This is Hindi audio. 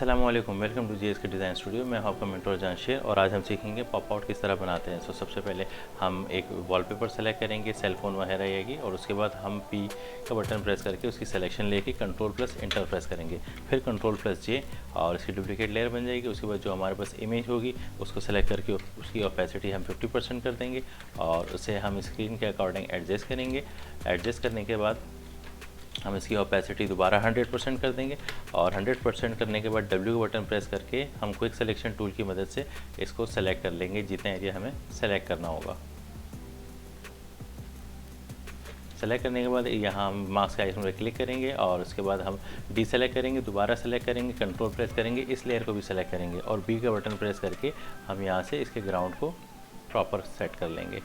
अस्सलामुअलैकुम, वेलकम टू जीएस के डिज़ाइन स्टूडियो। मैं हूं आपका मेंटर जानशेर और आज हम सीखेंगे पॉप आउट किस तरह बनाते हैं। सो सबसे पहले हम एक वॉलपेपर सेलेक्ट करेंगे, सेल फोन वगैरह आएगी और उसके बाद हम पी का बटन प्रेस करके उसकी सिलेक्शन लेके कंट्रोल प्लस इंटर प्रेस करेंगे, फिर कंट्रोल प्लस जे और इसकी डुप्लीकेट लेयर बन जाएगी। उसके बाद जो हमारे पास इमेज होगी उसको सेलेक्ट करके उसकी ऑपेसिटी हम 50% कर देंगे और उसे हम स्क्रीन के अकॉर्डिंग एडजस्ट करेंगे। एडजस्ट करने के बाद हम इसकी ऑपेसिटी दोबारा 100% कर देंगे और 100% करने के बाद W का बटन प्रेस करके हम क्विक सिलेक्शन टूल की मदद से इसको सेलेक्ट कर लेंगे जितने एरिया हमें सेलेक्ट करना होगा। सेलेक्ट करने के बाद यहाँ हम मार्क्स के आइकन पर क्लिक करेंगे और उसके बाद हम डी सेलेक्ट करेंगे, दोबारा सेलेक्ट करेंगे, कंट्रोल प्रेस करेंगे, इस लेयर को भी सेलेक्ट करेंगे और बी का बटन प्रेस करके हम यहाँ से इसके ग्राउंड को प्रॉपर सेट कर लेंगे।